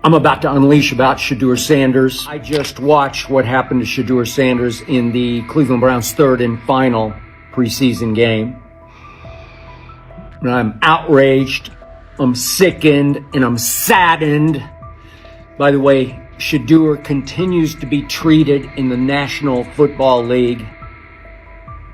I'm about to unleash about Shedeur Sanders. I just watched what happened to Shedeur Sanders in the Cleveland Browns' third and final preseason game. And I'm outraged, I'm sickened, and I'm saddened. By the way, Shedeur continues to be treated in the National Football League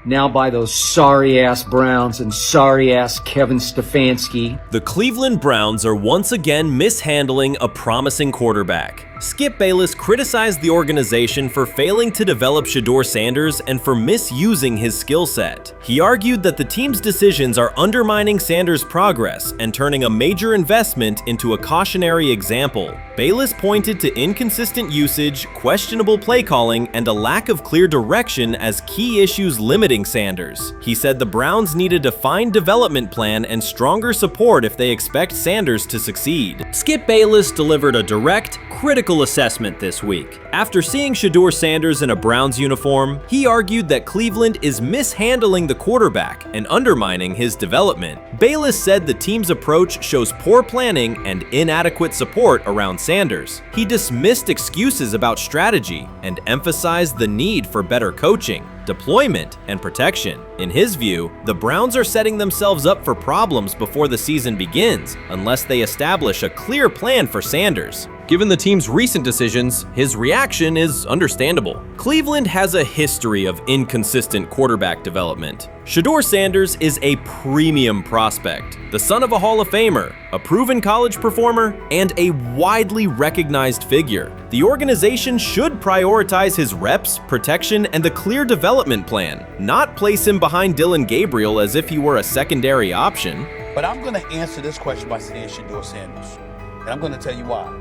now by those sorry-ass Browns and sorry-ass Kevin Stefanski. The Cleveland Browns are once again mishandling a promising quarterback. Skip Bayless criticized the organization for failing to develop Shedeur Sanders and for misusing his skill set. He argued that the team's decisions are undermining Sanders' progress and turning a major investment into a cautionary example. Bayless pointed to inconsistent usage, questionable play calling, and a lack of clear direction as key issues limiting Sanders. He said the Browns need a defined development plan and stronger support if they expect Sanders to succeed. Skip Bayless delivered a direct, critical assessment this week. After seeing Shedeur Sanders in a Browns uniform, he argued that Cleveland is mishandling the quarterback and undermining his development. Bayless said the team's approach shows poor planning and inadequate support around Sanders. He dismissed excuses about strategy and emphasized the need for better coaching, deployment, and protection. In his view, the Browns are setting themselves up for problems before the season begins unless they establish a clear plan for Sanders. Given the team's recent decisions, his reaction is understandable. Cleveland has a history of inconsistent quarterback development. Shedeur Sanders is a premium prospect, the son of a Hall of Famer, a proven college performer, and a widely recognized figure. The organization should prioritize his reps, protection, and a clear development plan, not place him behind Dillon Gabriel as if he were a secondary option. But I'm going to answer this question by saying Shedeur Sanders, and I'm going to tell you why.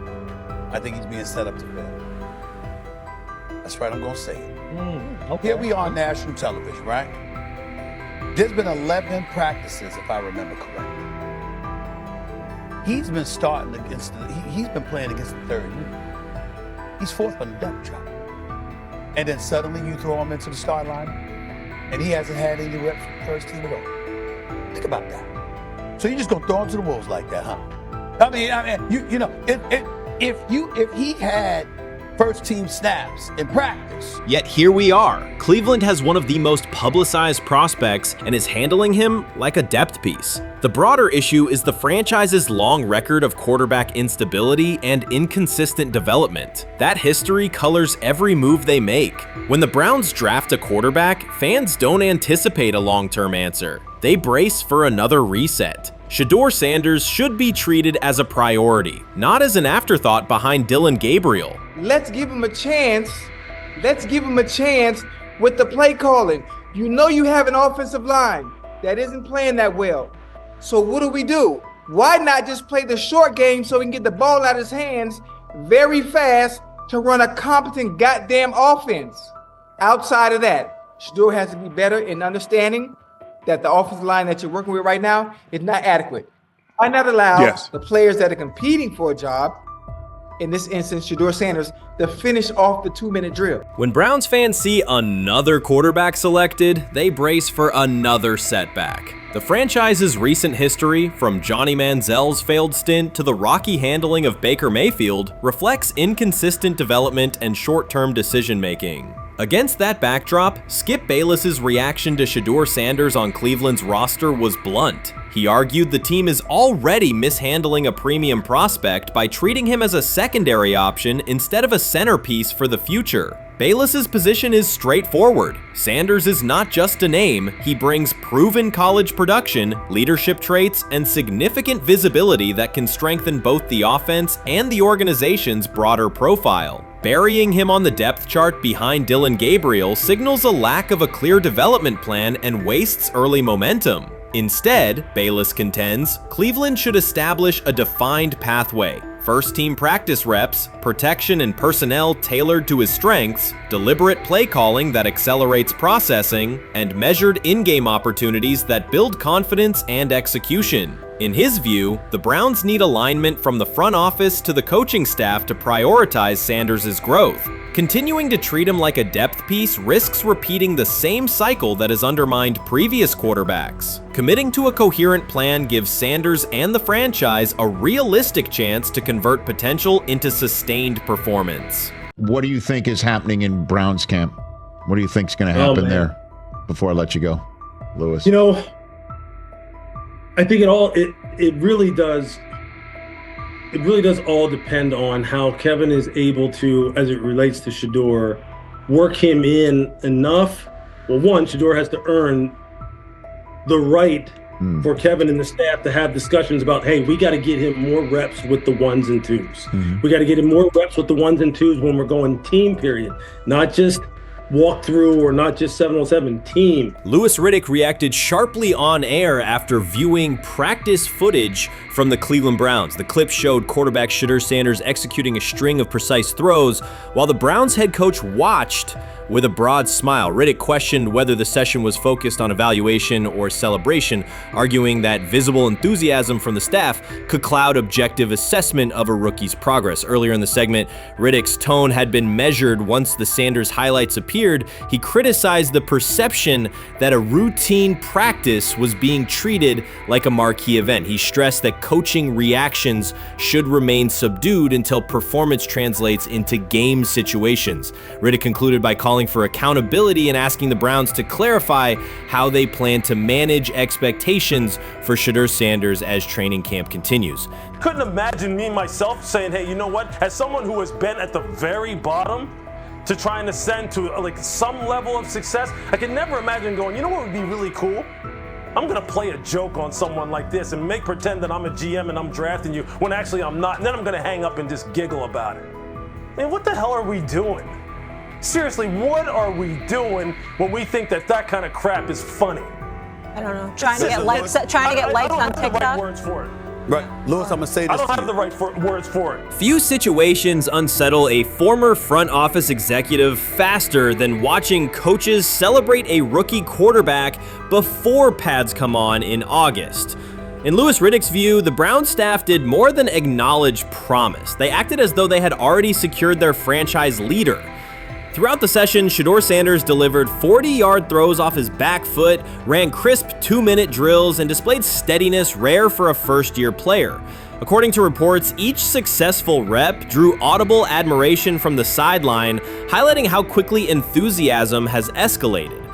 I think he's being set up to fail. That's right, I'm going to say it. Okay. Here we are on national television, right? There's been 11 practices, if I remember correctly. He's been starting against he's been playing against the third unit. He's fourth on the depth chart. And then suddenly you throw him into the start line, and he hasn't had any reps for the first team at all. Think about that. So you're just going to throw him to the wolves like that, huh? I mean, you know, if he had first team snaps in practice. Yet here we are. Cleveland has one of the most publicized prospects and is handling him like a depth piece. The broader issue is the franchise's long record of quarterback instability and inconsistent development. That history colors every move they make. When the Browns draft a quarterback, fans don't anticipate a long-term answer. They brace for another reset. Shedeur Sanders should be treated as a priority, not as an afterthought behind Dillon Gabriel. Let's give him a chance. Let's give him a chance with the play calling. You know you have an offensive line that isn't playing that well. So what do? Why not just play the short game so he can get the ball out of his hands very fast to run a competent goddamn offense? Outside of that, Shedeur has to be better in understanding that the offensive line that you're working with right now is not adequate. Why not allow the players that are competing for a job, in this instance, Shedeur Sanders, to finish off the 2-minute drill? When Browns fans see another quarterback selected, they brace for another setback. The franchise's recent history, from Johnny Manziel's failed stint to the rocky handling of Baker Mayfield, reflects inconsistent development and short-term decision-making. Against that backdrop, Skip Bayless's reaction to Shedeur Sanders on Cleveland's roster was blunt. He argued the team is already mishandling a premium prospect by treating him as a secondary option instead of a centerpiece for the future. Bayless's position is straightforward. Sanders is not just a name, he brings proven college production, leadership traits, and significant visibility that can strengthen both the offense and the organization's broader profile. Burying him on the depth chart behind Dillon Gabriel signals a lack of a clear development plan and wastes early momentum. Instead, Bayless contends, Cleveland should establish a defined pathway. First-team practice reps, protection and personnel tailored to his strengths, deliberate play calling that accelerates processing, and measured in-game opportunities that build confidence and execution. In his view, the Browns need alignment from the front office to the coaching staff to prioritize Sanders' growth. Continuing to treat him like a depth piece risks repeating the same cycle that has undermined previous quarterbacks. Committing to a coherent plan gives Sanders and the franchise a realistic chance to convert potential into sustained performance. What do you think is happening in Browns camp? What do you think is going to happen there before I let you go, Lewis? You know, I think it really does all depend on how Kevin is able to, as it relates to Shedeur, work him in enough. Well, one, Shedeur has to earn the right for Kevin and the staff to have discussions about, hey, we got to get him more reps with the ones and twos. We got to get him more reps with the ones and twos when we're going team period, not just walk through or not just 7-on-7 team. Louis Riddick reacted sharply on air after viewing practice footage from the Cleveland Browns. The clip showed quarterback Shedeur Sanders executing a string of precise throws while the Browns head coach watched with a broad smile. Riddick questioned whether the session was focused on evaluation or celebration, arguing that visible enthusiasm from the staff could cloud objective assessment of a rookie's progress. Earlier in the segment, Riddick's tone had been measured once the Sanders highlights appeared. He criticized the perception that a routine practice was being treated like a marquee event. He stressed that coaching reactions should remain subdued until performance translates into game situations. Riddick concluded by calling for accountability and asking the Browns to clarify how they plan to manage expectations for Shedeur Sanders as training camp continues. Couldn't imagine me myself saying, hey, you know what, as someone who has been at the very bottom to try and ascend to like some level of success, I could never imagine going, you know what would be really cool? I'm gonna play a joke on someone like this and make pretend that I'm a GM and I'm drafting you when actually I'm not, and then I'm gonna hang up and just giggle about it. I mean, what the hell are we doing? Seriously, what are we doing when we think that that kind of crap is funny? I don't know. Trying to get likes on TikTok. I don't have the right words for it. Right, Lewis, I'm gonna say this. I don't have the right words for it. Few situations unsettle a former front office executive faster than watching coaches celebrate a rookie quarterback before pads come on in August. In Louis Riddick's view, the Browns staff did more than acknowledge promise. They acted as though they had already secured their franchise leader. Throughout the session, Shedeur Sanders delivered 40-yard throws off his back foot, ran crisp 2-minute drills, and displayed steadiness rare for a first-year player. According to reports, each successful rep drew audible admiration from the sideline, highlighting how quickly enthusiasm has escalated.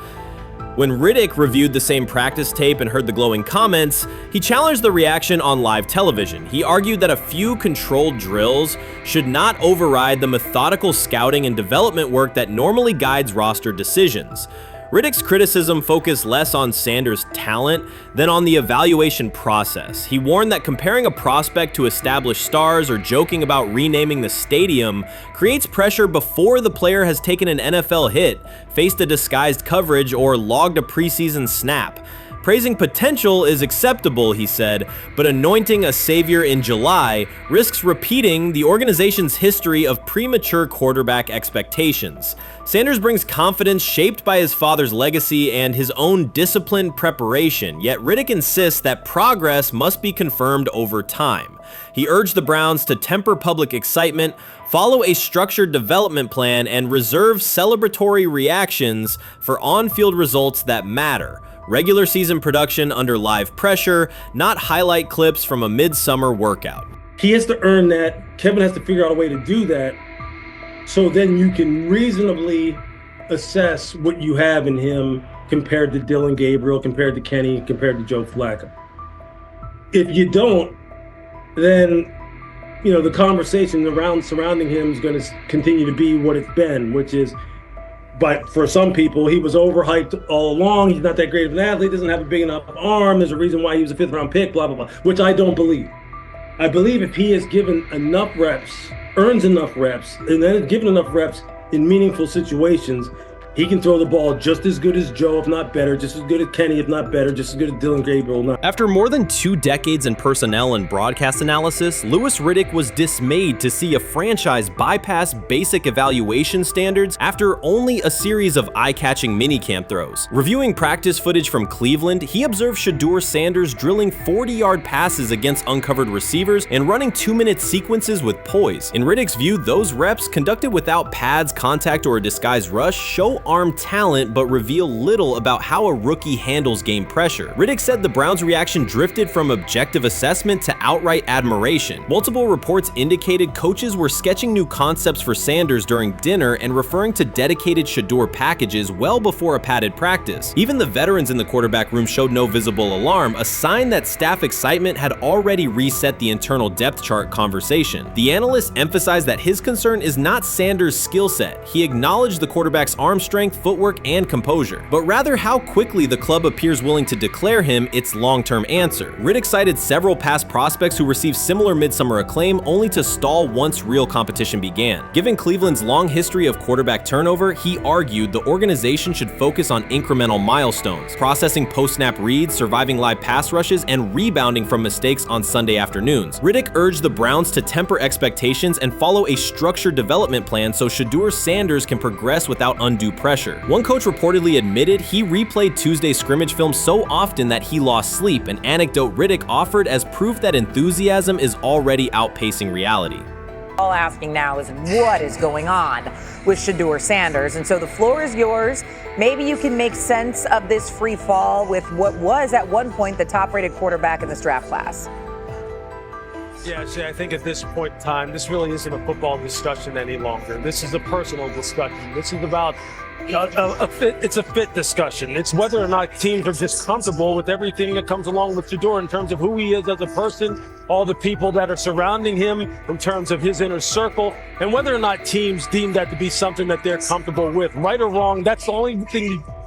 When Riddick reviewed the same practice tape and heard the glowing comments, he challenged the reaction on live television. He argued that a few controlled drills should not override the methodical scouting and development work that normally guides roster decisions. Riddick's criticism focused less on Sanders' talent than on the evaluation process. He warned that comparing a prospect to established stars or joking about renaming the stadium creates pressure before the player has taken an NFL hit, faced a disguised coverage, or logged a preseason snap. Praising potential is acceptable, he said, but anointing a savior in July risks repeating the organization's history of premature quarterback expectations. Sanders brings confidence shaped by his father's legacy and his own disciplined preparation, yet Riddick insists that progress must be confirmed over time. He urged the Browns to temper public excitement, follow a structured development plan, and reserve celebratory reactions for on-field results that matter. Regular season production under live pressure, not highlight clips from a midsummer workout. He has to earn that. Kevin has to figure out a way to do that, so then you can reasonably assess what you have in him compared to Dylan Gabriel, compared to Kenny, compared to Joe Flacco. If you don't, then the conversation surrounding him is going to continue to be what it's been, which is, but for some people, he was overhyped all along. He's not that great of an athlete, doesn't have a big enough arm. There's a reason why he was a 5th-round pick, blah, blah, blah, which I don't believe. I believe if he is given enough reps, earns enough reps, and then is given enough reps in meaningful situations, He can throw the ball just as good as Joe, if not better, just as good as Kenny, if not better, just as good as Dylan Gabriel. After more than 2 decades in personnel and broadcast analysis, Louis Riddick was dismayed to see a franchise bypass basic evaluation standards after only a series of eye-catching minicamp throws. Reviewing practice footage from Cleveland, he observed Shedeur Sanders drilling 40-yard passes against uncovered receivers and running 2-minute sequences with poise. In Riddick's view, those reps, conducted without pads, contact, or a disguised rush, show arm talent but reveal little about how a rookie handles game pressure. Riddick said the Browns' reaction drifted from objective assessment to outright admiration. Multiple reports indicated coaches were sketching new concepts for Sanders during dinner and referring to dedicated Shedeur packages well before a padded practice. Even the veterans in the quarterback room showed no visible alarm, a sign that staff excitement had already reset the internal depth chart conversation. The analyst emphasized that his concern is not Sanders' skill set. He acknowledged the quarterback's arm strength, footwork, and composure, but rather how quickly the club appears willing to declare him its long-term answer. Riddick cited several past prospects who received similar midsummer acclaim only to stall once real competition began. Given Cleveland's long history of quarterback turnover, he argued the organization should focus on incremental milestones, processing post-snap reads, surviving live pass rushes, and rebounding from mistakes on Sunday afternoons. Riddick urged the Browns to temper expectations and follow a structured development plan so Shedeur Sanders can progress without undue pressure. One coach reportedly admitted he replayed Tuesday's scrimmage film so often that he lost sleep, an anecdote Riddick offered as proof that enthusiasm is already outpacing reality. All asking now is what is going on with Shedeur Sanders, and so the floor is yours. Maybe you can make sense of this free fall with what was at one point the top-rated quarterback in this draft class. Yeah, see, I think at this point in time, this really isn't a football discussion any longer. This is a personal discussion. This is about it's a fit discussion. It's whether or not teams are just comfortable with everything that comes along with Shedeur in terms of who he is as a person, all the people that are surrounding him in terms of his inner circle, and whether or not teams deem that to be something that they're comfortable with. Right or wrong, that's the only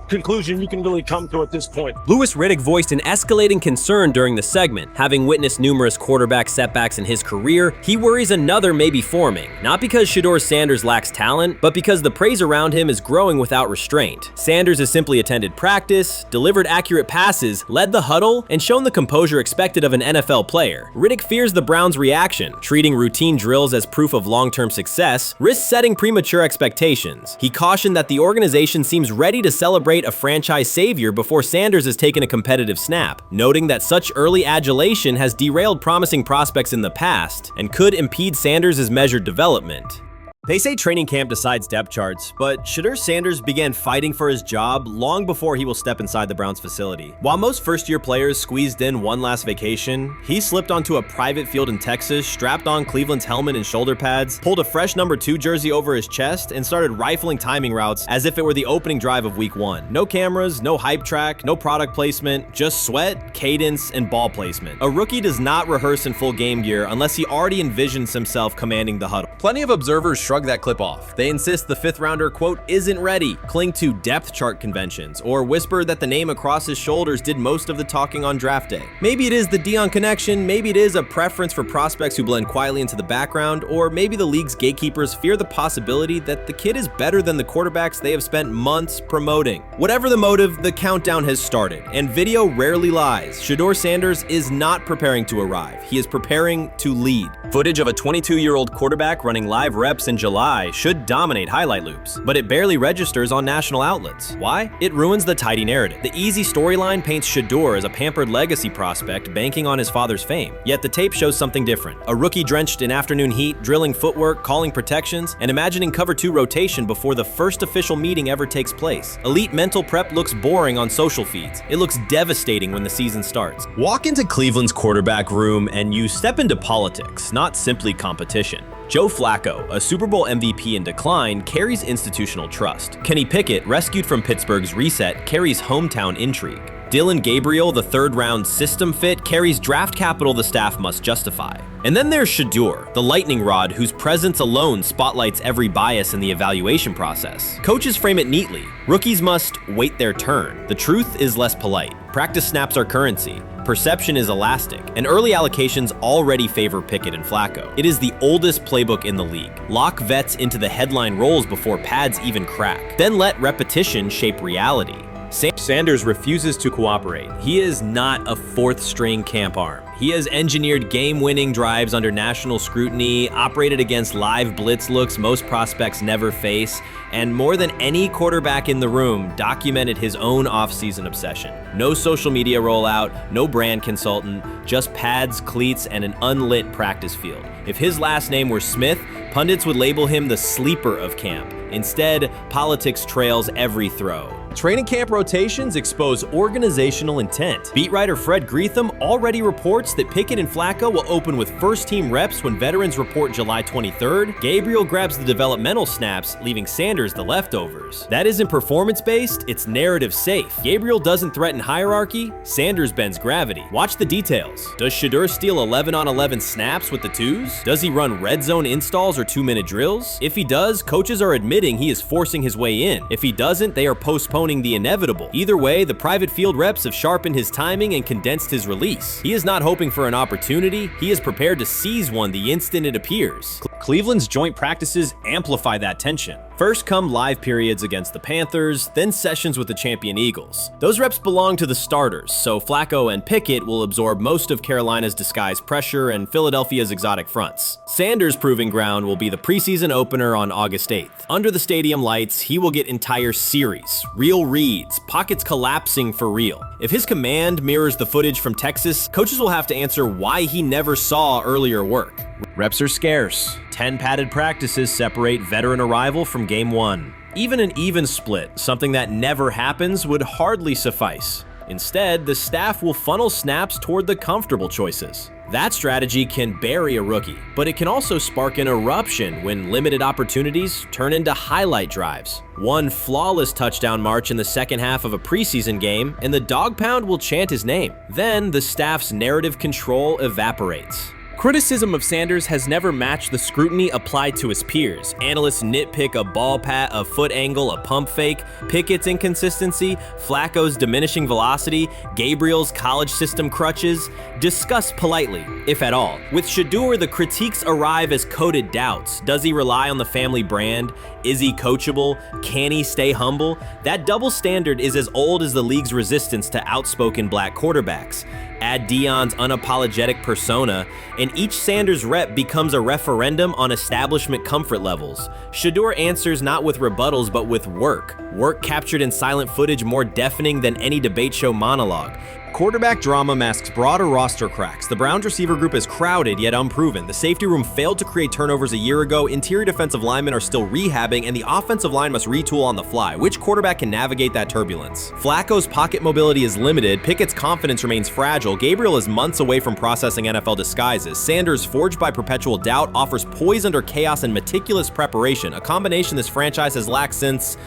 conclusion you can really come to at this point. Louis Riddick voiced an escalating concern during the segment. Having witnessed numerous quarterback setbacks in his career, he worries another may be forming, not because Shedeur Sanders lacks talent, but because the praise around him is growing without restraint. Sanders has simply attended practice, delivered accurate passes, led the huddle, and shown the composure expected of an NFL player. Riddick fears the Browns' reaction, treating routine drills as proof of long-term success, risks setting premature expectations. He cautioned that the organization seems ready to celebrate a franchise savior before Sanders has taken a competitive snap, noting that such early adulation has derailed promising prospects in the past and could impede Sanders' measured development. They say training camp decides depth charts, but Shedeur Sanders began fighting for his job long before he will step inside the Browns facility. While most first-year players squeezed in one last vacation, he slipped onto a private field in Texas, strapped on Cleveland's helmet and shoulder pads, pulled a fresh number 2 jersey over his chest, and started rifling timing routes as if it were the opening drive of week 1. No cameras, no hype track, no product placement, just sweat, cadence, and ball placement. A rookie does not rehearse in full game gear unless he already envisions himself commanding the huddle. Plenty of observers shrug that clip off. They insist the 5th rounder, quote, isn't ready, cling to depth chart conventions, or whisper that the name across his shoulders did most of the talking on draft day. Maybe it is the Deion connection, maybe it is a preference for prospects who blend quietly into the background, or maybe the league's gatekeepers fear the possibility that the kid is better than the quarterbacks they have spent months promoting. Whatever the motive, the countdown has started, and video rarely lies. Shedeur Sanders is not preparing to arrive. He is preparing to lead. Footage of a 22-year-old quarterback running live reps in July should dominate highlight loops, but it barely registers on national outlets. Why? It ruins the tidy narrative. The easy storyline paints Shedeur as a pampered legacy prospect banking on his father's fame. Yet the tape shows something different. A rookie drenched in afternoon heat, drilling footwork, calling protections, and imagining cover 2 rotation before the first official meeting ever takes place. Elite mental prep looks boring on social feeds. It looks devastating when the season starts. Walk into Cleveland's quarterback room and you step into politics, not simply competition. Joe Flacco, a Super Bowl MVP in decline, carries institutional trust. Kenny Pickett, rescued from Pittsburgh's reset, carries hometown intrigue. Dylan Gabriel, the 3rd-round system fit, carries draft capital the staff must justify. And then there's Shedeur, the lightning rod whose presence alone spotlights every bias in the evaluation process. Coaches frame it neatly. Rookies must wait their turn. The truth is less polite. Practice snaps are currency. perception is elastic, and early allocations already favor Pickett and Flacco. It is the oldest playbook in the league. Lock vets into the headline roles before pads even crack. Then let repetition shape reality. Sanders refuses to cooperate. He is not a fourth-string camp arm. He has engineered game-winning drives under national scrutiny, operated against live blitz looks most prospects never face, and more than any quarterback in the room, documented his own offseason obsession. No social media rollout, no brand consultant, just pads, cleats, and an unlit practice field. If his last name were Smith, pundits would label him the sleeper of camp. Instead, politics trails every throw. Training camp rotations expose organizational intent. Beat writer Fred Greetham already reports that Pickett and Flacco will open with first-team reps when veterans report July 23rd. Gabriel grabs the developmental snaps, leaving Sanders the leftovers. That isn't performance-based, it's narrative-safe. Gabriel doesn't threaten hierarchy, Sanders bends gravity. Watch the details. Does Shedeur steal 11-on-11 snaps with the twos? Does he run red zone installs or 2-minute drills? If he does, coaches are admitting he is forcing his way in. If he doesn't, they are postponing the inevitable. Either way, the private field reps have sharpened his timing and condensed his release. He is not hoping for an opportunity, he is prepared to seize one the instant it appears. Cleveland's joint practices amplify that tension. First come live periods against the Panthers, then sessions with the champion Eagles. Those reps belong to the starters, so Flacco and Pickett will absorb most of Carolina's disguised pressure and Philadelphia's exotic fronts. Sanders' proving ground will be the preseason opener on August 8th. Under the stadium lights, he will get entire series, real reads, pockets collapsing for real. If his command mirrors the footage from Texas, coaches will have to answer why he never saw earlier work. Reps are scarce. 10 padded practices separate veteran arrival from game 1. Even an even split, something that never happens, would hardly suffice. Instead, the staff will funnel snaps toward the comfortable choices. That strategy can bury a rookie, but it can also spark an eruption when limited opportunities turn into highlight drives. One flawless touchdown march in the second half of a preseason game, and the dog pound will chant his name. Then the staff's narrative control evaporates. Criticism of Sanders has never matched the scrutiny applied to his peers. Analysts nitpick a ball pat, a foot angle, a pump fake, Pickett's inconsistency, Flacco's diminishing velocity, Gabriel's college system crutches. Discuss politely, if at all. With Shedeur, the critiques arrive as coded doubts. Does he rely on the family brand? Is he coachable? Can he stay humble? That double standard is as old as the league's resistance to outspoken black quarterbacks. Add Deion's unapologetic persona, and each Sanders rep becomes a referendum on establishment comfort levels. Shedeur answers not with rebuttals, but with work. Work captured in silent footage more deafening than any debate show monologue. Quarterback drama masks broader roster cracks. The Browns receiver group is crowded yet unproven. The safety room failed to create turnovers a year ago. Interior defensive linemen are still rehabbing, and the offensive line must retool on the fly. Which quarterback can navigate that turbulence? Flacco's pocket mobility is limited. Pickett's confidence remains fragile. Gabriel is months away from processing NFL disguises. Sanders, forged by perpetual doubt, offers poise under chaos and meticulous preparation, a combination this franchise has lacked since,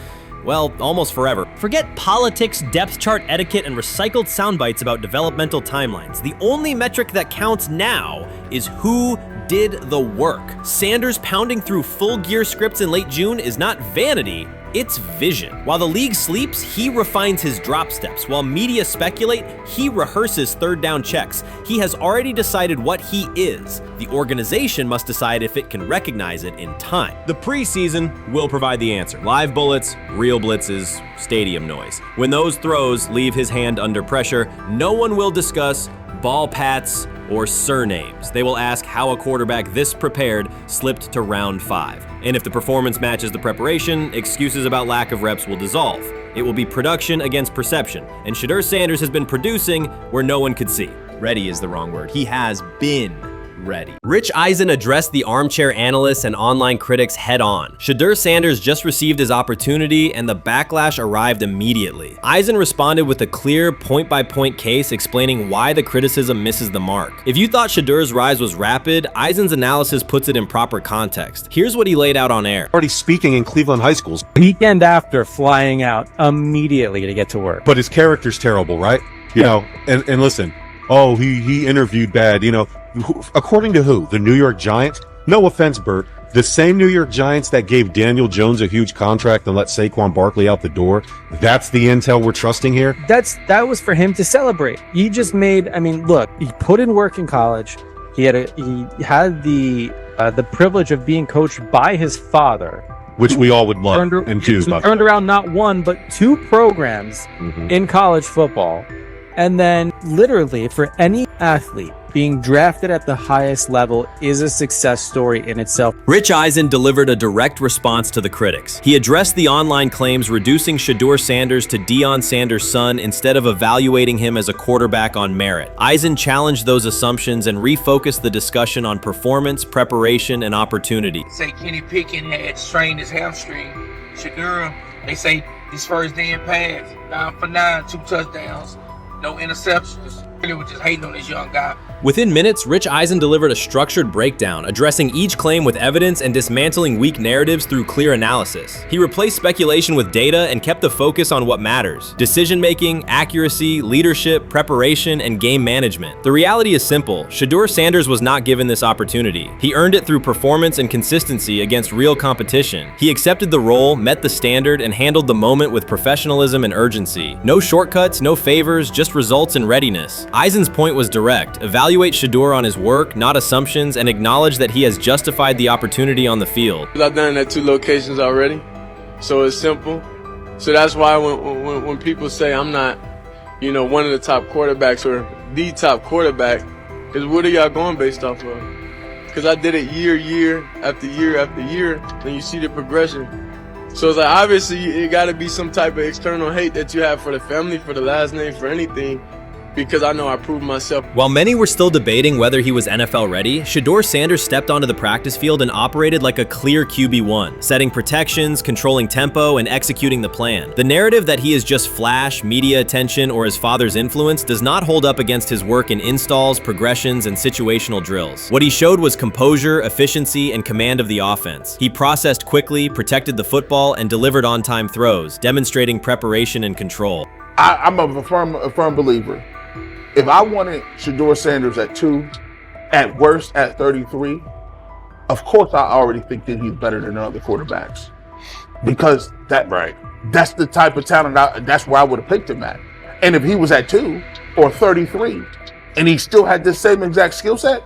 well, almost forever. Forget politics, depth chart etiquette, and recycled sound bites about developmental timelines. The only metric that counts now is who did the work. Sanders pounding through full gear scripts in late June is not vanity, it's vision. While the league sleeps, he refines his drop steps. While media speculate, he rehearses third down checks. He has already decided what he is. The organization must decide if it can recognize it in time. The preseason will provide the answer. Live bullets, real blitzes, stadium noise. When those throws leave his hand under pressure, no one will discuss ball pats or surnames. They will ask how a quarterback this prepared slipped to round 5. And if the performance matches the preparation, excuses about lack of reps will dissolve. It will be production against perception, and Shedeur Sanders has been producing where no one could see. Ready is the wrong word. He has been ready. Rich Eisen addressed the armchair analysts and online critics head on. Shedeur Sanders just received his opportunity, and the backlash arrived immediately. Eisen responded with a clear point-by-point case explaining why the criticism misses the mark. If you thought Shedeur's rise was rapid, Eisen's analysis puts it in proper context. Here's what he laid out on air. Already speaking in Cleveland high schools. Weekend after, flying out immediately to get to work. But his character's terrible, right? You know, and listen, he interviewed bad, you know. According to who? The New York Giants? No offense, Bert. The same New York Giants that gave Daniel Jones a huge contract and let Saquon Barkley out the door, that's the intel we're trusting here? That was for him to celebrate. He just made, I mean, look, he put in work in college. He had the privilege of being coached by his father, which we all would love and do. Turned around not one, but 2 programs in college football. And then literally for any athlete, being drafted at the highest level is a success story in itself. Rich Eisen delivered a direct response to the critics. He addressed the online claims reducing Shedeur Sanders to Deion Sanders' son instead of evaluating him as a quarterback on merit. Eisen challenged those assumptions and refocused the discussion on performance, preparation, and opportunity. Say Kenny Pickett had strained his hamstring. Shedeur, they say his first day in pass, 9 for 9, 2 touchdowns, no interceptions. Really was just hating on this young guy. Within minutes, Rich Eisen delivered a structured breakdown, addressing each claim with evidence and dismantling weak narratives through clear analysis. He replaced speculation with data and kept the focus on what matters: decision-making, accuracy, leadership, preparation, and game management. The reality is simple. Shedeur Sanders was not given this opportunity. He earned it through performance and consistency against real competition. He accepted the role, met the standard, and handled the moment with professionalism and urgency. No shortcuts, no favors, just results and readiness. Eisen's point was direct. Evaluate Shedeur on his work, not assumptions, and acknowledge that he has justified the opportunity on the field. I've done it at 2 locations already, so it's simple. So that's why when people say I'm not, one of the top quarterbacks or the top quarterback, is what are y'all going based off of? Because I did it year after year after year, and you see the progression. So it's like, obviously, it got to be some type of external hate that you have for the family, for the last name, for anything, because I know I proved myself. While many were still debating whether he was NFL ready, Shedeur Sanders stepped onto the practice field and operated like a clear QB1, setting protections, controlling tempo, and executing the plan. The narrative that he is just flash, media attention, or his father's influence does not hold up against his work in installs, progressions, and situational drills. What he showed was composure, efficiency, and command of the offense. He processed quickly, protected the football, and delivered on-time throws, demonstrating preparation and control. I'm a firm believer. If I wanted Shedeur Sanders at 2, at worst at 33, of course I already think that he's better than other quarterbacks, because that's the type of talent. That's where I would have picked him at. And if he was at 2 or 33, and he still had the same exact skill set,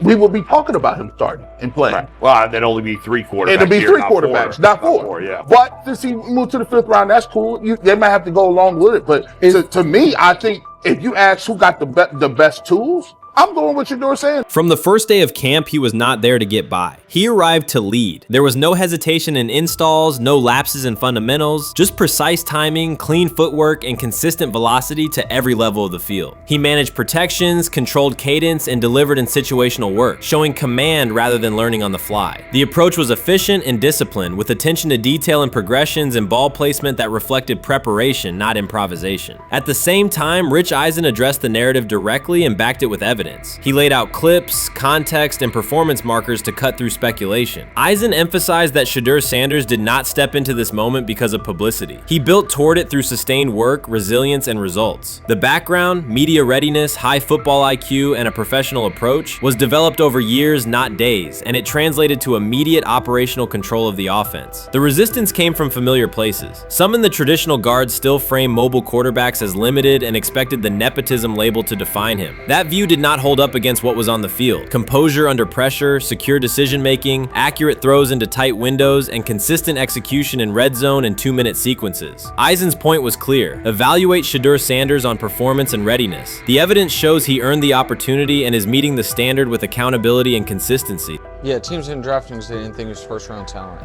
we would be talking about him starting and playing. Right. Well, there'd only be 3 quarterbacks. It'd be 3 quarterbacks, not 4. Yeah. But since he moved to the 5th round, that's cool. They might have to go along with it. But to me, I think if you ask who got the best tools, I'm going with Shedeur Sanders. From the first day of camp, he was not there to get by. He arrived to lead. There was no hesitation in installs, no lapses in fundamentals, just precise timing, clean footwork, and consistent velocity to every level of the field. He managed protections, controlled cadence, and delivered in situational work, showing command rather than learning on the fly. The approach was efficient and disciplined, with attention to detail and progressions and ball placement that reflected preparation, not improvisation. At the same time, Rich Eisen addressed the narrative directly and backed it with evidence. He laid out clips, context, and performance markers to cut through speculation. Eisen emphasized that Shedeur Sanders did not step into this moment because of publicity. He built toward it through sustained work, resilience, and results. The background, media readiness, high football IQ, and a professional approach was developed over years, not days, and it translated to immediate operational control of the offense. The resistance came from familiar places. Some in the traditional guard still frame mobile quarterbacks as limited and expected the nepotism label to define him. That view did not hold up against what was on the field. Composure under pressure, secure decision-making, accurate throws into tight windows, and consistent execution in red zone and 2-minute sequences. Eisen's point was clear. Evaluate Shedeur Sanders on performance and readiness. The evidence shows he earned the opportunity and is meeting the standard with accountability and consistency. Yeah, teams didn't draft him because they didn't think he was first-round talent.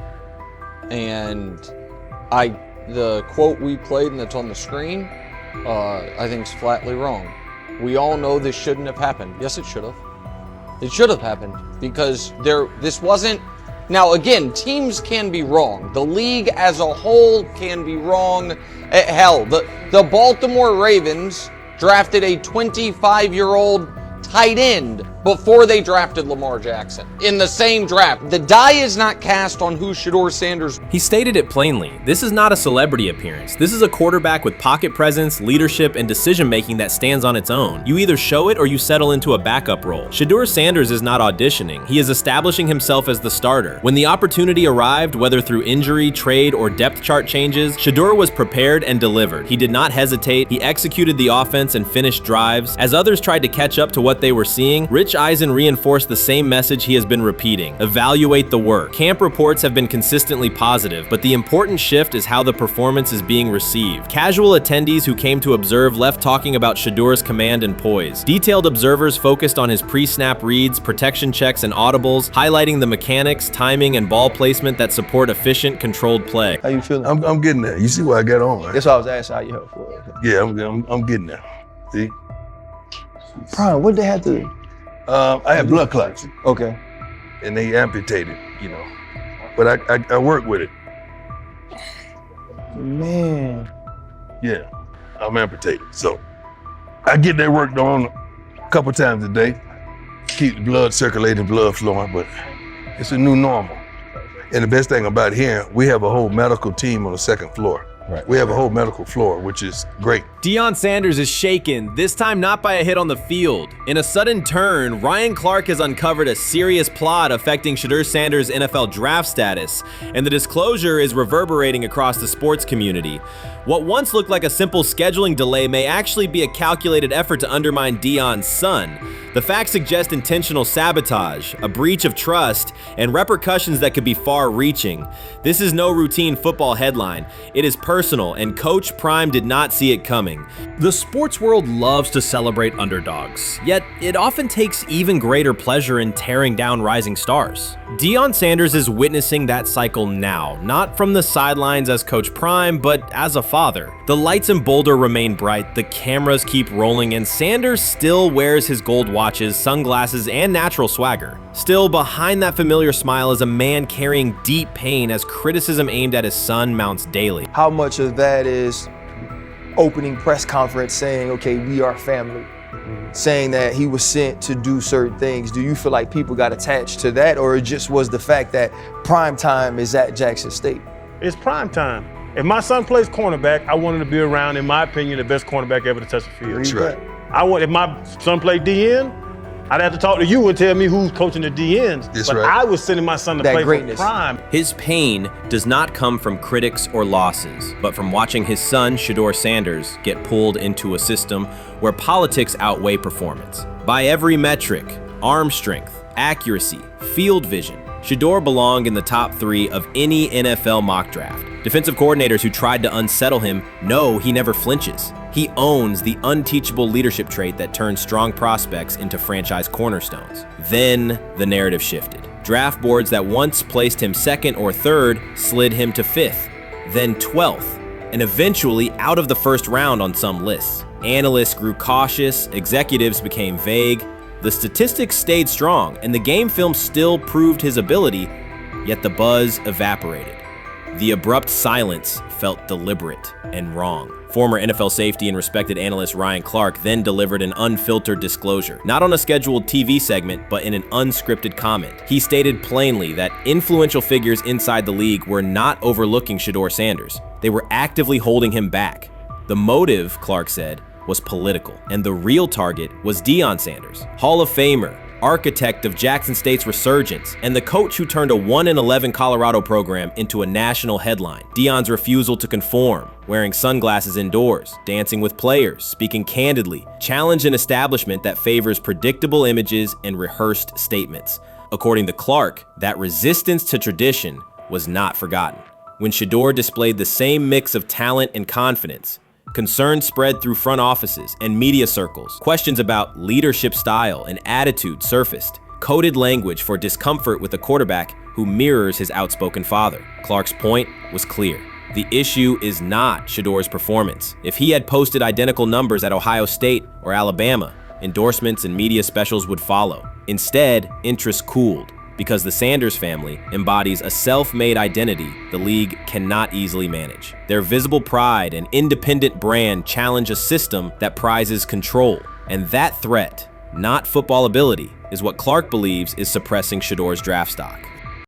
And the quote we played and that's on the screen, I think is flatly wrong. We all know this shouldn't have happened. Yes, it should have. It should have happened because this wasn't. Now, again, teams can be wrong. The league as a whole can be wrong. Hell, the Baltimore Ravens drafted a 25-year-old tight end before they drafted Lamar Jackson. In the same draft. The die is not cast on who Shedeur Sanders. He stated it plainly. This is not a celebrity appearance. This is a quarterback with pocket presence, leadership, and decision-making that stands on its own. You either show it or you settle into a backup role. Shedeur Sanders is not auditioning. He is establishing himself as the starter. When the opportunity arrived, whether through injury, trade, or depth chart changes, Shedeur was prepared and delivered. He did not hesitate. He executed the offense and finished drives. As others tried to catch up to what they were seeing, Rich Eisen reinforced the same message he has been repeating: evaluate the work. Camp reports have been consistently positive, but the important shift is how the performance is being received. Casual attendees who came to observe left talking about Shedeur's command and poise. Detailed observers focused on his pre-snap reads, protection checks, and audibles, highlighting the mechanics, timing, and ball placement that support efficient, controlled play. How you feeling? I'm getting there. You see what I got on, right? That's why I was asking how you help for. Yeah, I'm getting there. See? Prime, what they had to? I had blood clots. Okay. And they amputated, you know. But I work with it. Man. Yeah, I'm amputated. So I get that work done a couple times a day. Keep the blood circulating, blood flowing, but it's a new normal. And the best thing about here, we have a whole medical team on the second floor. Right. We have a whole medical floor, which is great. Deion Sanders is shaken, this time not by a hit on the field. In a sudden turn, Ryan Clark has uncovered a serious plot affecting Shedeur Sanders' NFL draft status, and the disclosure is reverberating across the sports community. What once looked like a simple scheduling delay may actually be a calculated effort to undermine Deion's son. The facts suggest intentional sabotage, a breach of trust, and repercussions that could be far-reaching. This is no routine football headline. It is personal, and Coach Prime did not see it coming. The sports world loves to celebrate underdogs, yet it often takes even greater pleasure in tearing down rising stars. Deion Sanders is witnessing that cycle now, not from the sidelines as Coach Prime, but as a father. The lights in Boulder remain bright, the cameras keep rolling, and Sanders still wears his gold watches, sunglasses, and natural swagger. Still, behind that familiar smile is a man carrying deep pain as criticism aimed at his son mounts daily. How much of that is opening press conference saying, okay, we are family, saying that he was sent to do certain things? Do you feel like people got attached to that, or it just was the fact that prime time is at Jackson State? It's prime time. If my son plays cornerback, I want him to be around, in my opinion, the best cornerback ever to touch the field. That's right. If my son played DN, I'd have to talk to you and tell me who's coaching the DNs. That's but right. I was sending my son to play for prime. His pain does not come from critics or losses, but from watching his son, Shedeur Sanders, get pulled into a system where politics outweigh performance. By every metric, arm strength, accuracy, field vision, Shedeur belonged in the top 3 of any NFL mock draft. Defensive coordinators who tried to unsettle him know he never flinches. He owns the unteachable leadership trait that turns strong prospects into franchise cornerstones. Then the narrative shifted. Draft boards that once placed him 2nd or 3rd slid him to 5th, then 12th, and eventually out of the 1st round on some lists. Analysts grew cautious, executives became vague. The statistics stayed strong, and the game film still proved his ability, yet the buzz evaporated. The abrupt silence felt deliberate and wrong. Former NFL safety and respected analyst Ryan Clark then delivered an unfiltered disclosure, not on a scheduled TV segment, but in an unscripted comment. He stated plainly that influential figures inside the league were not overlooking Shedeur Sanders. They were actively holding him back. The motive, Clark said, was political, and the real target was Deion Sanders, Hall of Famer, architect of Jackson State's resurgence, and the coach who turned a 1-11 Colorado program into a national headline. Deion's refusal to conform, wearing sunglasses indoors, dancing with players, speaking candidly, challenged an establishment that favors predictable images and rehearsed statements. According to Clark, that resistance to tradition was not forgotten. When Shedeur displayed the same mix of talent and confidence, concern spread through front offices and media circles. Questions about leadership style and attitude surfaced. Coded language for discomfort with a quarterback who mirrors his outspoken father. Clark's point was clear. The issue is not Shedeur's performance. If he had posted identical numbers at Ohio State or Alabama, endorsements and media specials would follow. Instead, interest cooled, because the Sanders family embodies a self-made identity the league cannot easily manage. Their visible pride and independent brand challenge a system that prizes control. And that threat, not football ability, is what Clark believes is suppressing Shedeur's draft stock.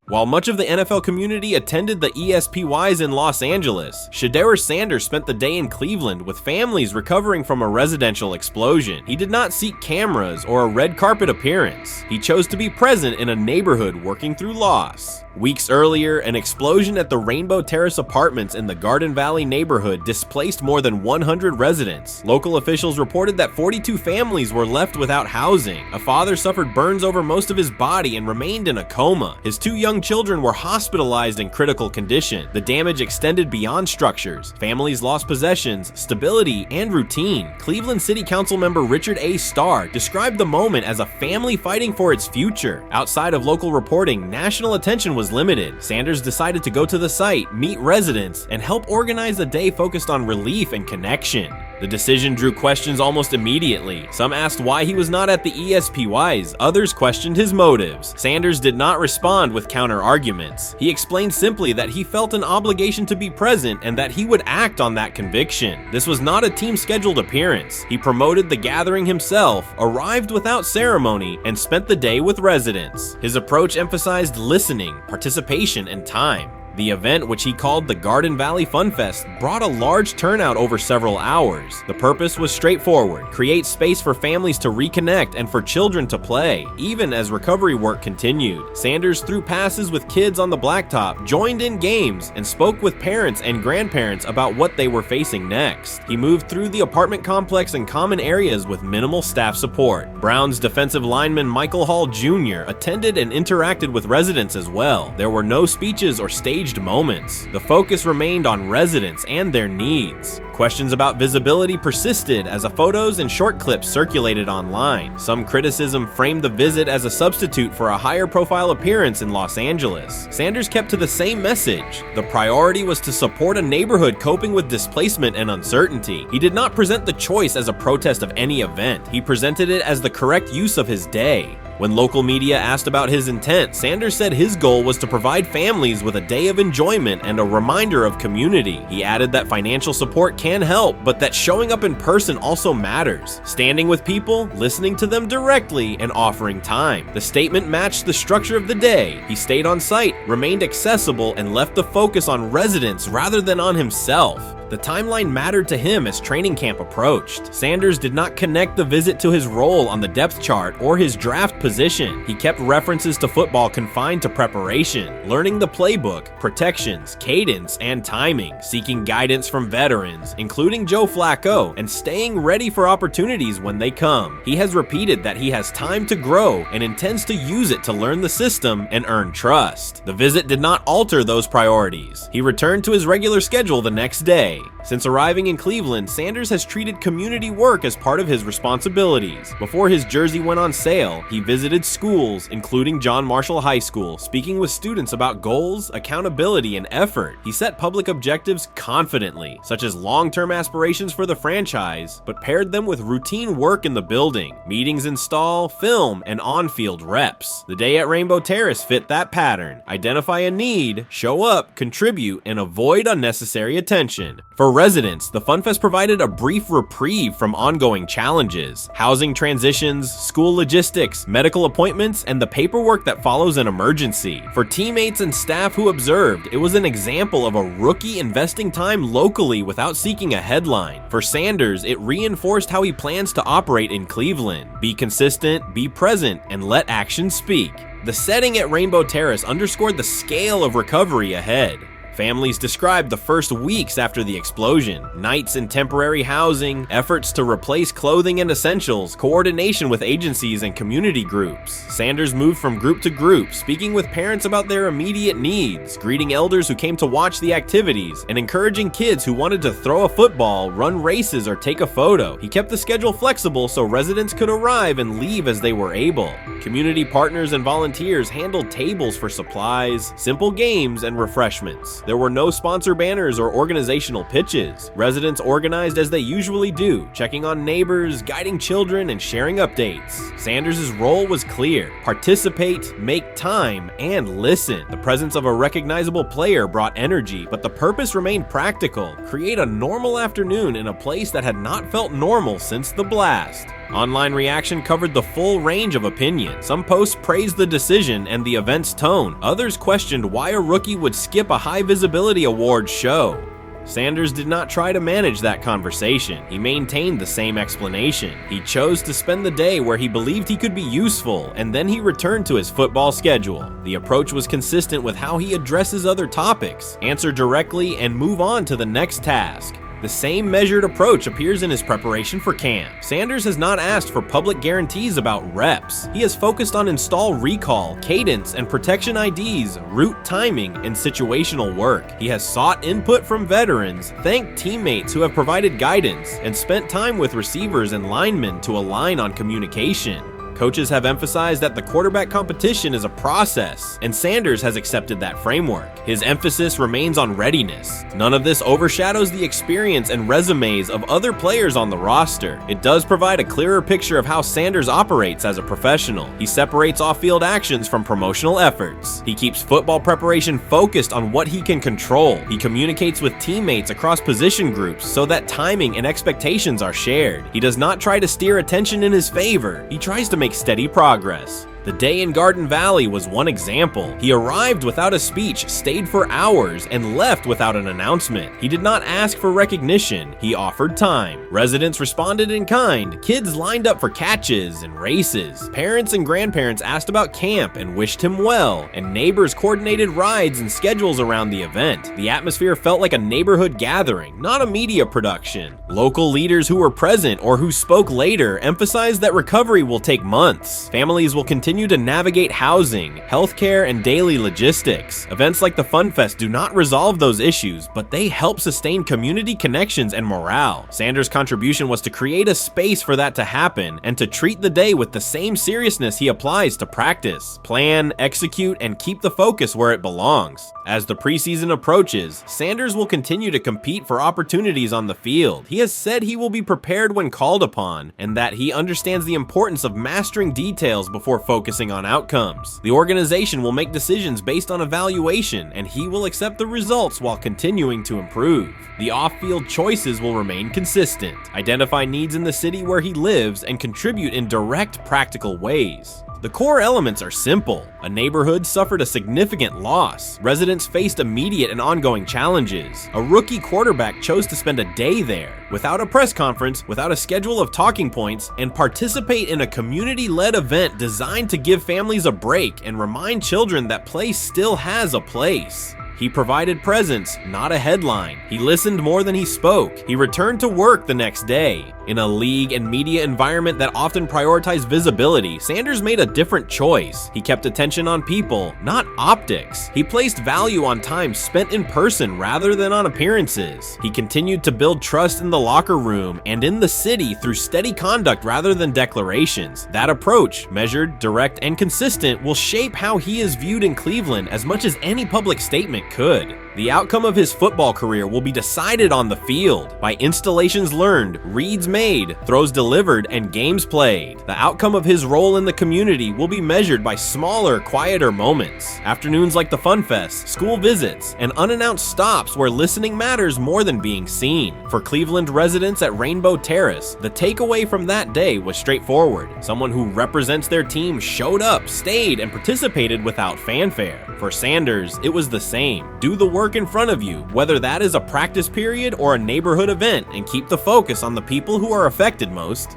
While much of the NFL community attended the ESPYs in Los Angeles, Shedeur Sanders spent the day in Cleveland with families recovering from a residential explosion. He did not seek cameras or a red carpet appearance. He chose to be present in a neighborhood working through loss. Weeks earlier, an explosion at the Rainbow Terrace apartments in the Garden Valley neighborhood displaced more than 100 residents. Local officials reported that 42 families were left without housing. A father suffered burns over most of his body and remained in a coma. His 2 young children were hospitalized in critical condition. The damage extended beyond structures. Families lost possessions, stability, and routine. Cleveland City Council member Richard A. Starr described the moment as a family fighting for its future. Outside of local reporting, national attention was limited. Sanders decided to go to the site, meet residents, and help organize a day focused on relief and connection. The decision drew questions almost immediately. Some asked why he was not at the ESPYs, others questioned his motives. Sanders did not respond with counter-arguments. He explained simply that he felt an obligation to be present and that he would act on that conviction. This was not a team-scheduled appearance. He promoted the gathering himself, arrived without ceremony, and spent the day with residents. His approach emphasized listening, participation, and time. The event, which he called the Garden Valley Fun Fest, brought a large turnout over several hours. The purpose was straightforward: create space for families to reconnect and for children to play, even as recovery work continued. Sanders threw passes with kids on the blacktop, joined in games, and spoke with parents and grandparents about what they were facing next. He moved through the apartment complex and common areas with minimal staff support. Browns defensive lineman Michael Hall Jr. attended and interacted with residents as well. There were no speeches or staged moments. The focus remained on residents and their needs. Questions about visibility persisted as photos and short clips circulated online. Some criticism framed the visit as a substitute for a higher profile appearance in Los Angeles. Sanders kept to the same message. The priority was to support a neighborhood coping with displacement and uncertainty. He did not present the choice as a protest of any event. He presented it as the correct use of his day. When local media asked about his intent, Sanders said his goal was to provide families with a day of enjoyment and a reminder of community. He added that financial support can help, but that showing up in person also matters. Standing with people, listening to them directly, and offering time. The statement matched the structure of the day. He stayed on site, remained accessible, and left the focus on residents rather than on himself. The timeline mattered to him as training camp approached. Sanders did not connect the visit to his role on the depth chart or his draft position. He kept references to football confined to preparation, learning the playbook, protections, cadence, and timing, seeking guidance from veterans, including Joe Flacco, and staying ready for opportunities when they come. He has repeated that he has time to grow and intends to use it to learn the system and earn trust. The visit did not alter those priorities. He returned to his regular schedule the next day. Since arriving in Cleveland, Sanders has treated community work as part of his responsibilities. Before his jersey went on sale, he visited schools, including John Marshall High School, speaking with students about goals, accountability, and effort. He set public objectives confidently, such as long-term aspirations for the franchise, but paired them with routine work in the building, meetings in stall, film, and on-field reps. The day at Rainbow Terrace fit that pattern. Identify a need, show up, contribute, and avoid unnecessary attention. For residents, the FunFest provided a brief reprieve from ongoing challenges: housing transitions, school logistics, medical appointments, and the paperwork that follows an emergency. For teammates and staff who observed, it was an example of a rookie investing time locally without seeking a headline. For Sanders, it reinforced how he plans to operate in Cleveland: be consistent, be present, and let actions speak. The setting at Rainbow Terrace underscored the scale of recovery ahead. Families described the first weeks after the explosion: nights in temporary housing, efforts to replace clothing and essentials, coordination with agencies and community groups. Sanders moved from group to group, speaking with parents about their immediate needs, greeting elders who came to watch the activities, and encouraging kids who wanted to throw a football, run races, or take a photo. He kept the schedule flexible so residents could arrive and leave as they were able. Community partners and volunteers handled tables for supplies, simple games, and refreshments. There were no sponsor banners or organizational pitches. Residents organized as they usually do, checking on neighbors, guiding children, and sharing updates. Sanders' role was clear: participate, make time, and listen. The presence of a recognizable player brought energy, but the purpose remained practical: create a normal afternoon in a place that had not felt normal since the blast. Online reaction covered the full range of opinion. Some posts praised the decision and the event's tone. Others questioned why a rookie would skip a high-visibility awards show. Sanders did not try to manage that conversation. He maintained the same explanation. He chose to spend the day where he believed he could be useful, and then he returned to his football schedule. The approach was consistent with how he addresses other topics, answer directly, and move on to the next task. The same measured approach appears in his preparation for camp. Sanders has not asked for public guarantees about reps. He has focused on install recall, cadence, and protection IDs, route timing, and situational work. He has sought input from veterans, thanked teammates who have provided guidance, and spent time with receivers and linemen to align on communication. Coaches have emphasized that the quarterback competition is a process, and Sanders has accepted that framework. His emphasis remains on readiness. None of this overshadows the experience and resumes of other players on the roster. It does provide a clearer picture of how Sanders operates as a professional. He separates off-field actions from promotional efforts. He keeps football preparation focused on what he can control. He communicates with teammates across position groups so that timing and expectations are shared. He does not try to steer attention in his favor. He tries to make steady progress. The day in Garden Valley was one example. He arrived without a speech, stayed for hours, and left without an announcement. He did not ask for recognition. He offered time. Residents responded in kind. Kids lined up for catches and races. Parents and grandparents asked about camp and wished him well, and neighbors coordinated rides and schedules around the event. The atmosphere felt like a neighborhood gathering, not a media production. Local leaders who were present or who spoke later emphasized that recovery will take months. Families will continue to navigate housing, healthcare, and daily logistics. Events like the Fun Fest do not resolve those issues, but they help sustain community connections and morale. Sanders' contribution was to create a space for that to happen and to treat the day with the same seriousness he applies to practice, plan, execute, and keep the focus where it belongs. As the preseason approaches, Sanders will continue to compete for opportunities on the field. He has said he will be prepared when called upon, and that he understands the importance of mastering details before focusing on outcomes. The organization will make decisions based on evaluation, and he will accept the results while continuing to improve. The off-field choices will remain consistent, identify needs in the city where he lives, and contribute in direct, practical ways. The core elements are simple. A neighborhood suffered a significant loss. Residents faced immediate and ongoing challenges. A rookie quarterback chose to spend a day there, without a press conference, without a schedule of talking points, and participate in a community-led event designed to give families a break and remind children that play still has a place. He provided presence, not a headline. He listened more than he spoke. He returned to work the next day. In a league and media environment that often prioritize visibility, Sanders made a different choice. He kept attention on people, not optics. He placed value on time spent in person rather than on appearances. He continued to build trust in the locker room and in the city through steady conduct rather than declarations. That approach, measured, direct, and consistent, will shape how he is viewed in Cleveland as much as any public statement could. The outcome of his football career will be decided on the field by installations learned, reads made, throws delivered, and games played. The outcome of his role in the community will be measured by smaller, quieter moments. Afternoons like the Fun Fest, school visits, and unannounced stops where listening matters more than being seen. For Cleveland residents at Rainbow Terrace, the takeaway from that day was straightforward. Someone who represents their team showed up, stayed, and participated without fanfare. For Sanders, it was the same. Do the work in front of you, whether that is a practice period or a neighborhood event, and keep the focus on the people who are affected most.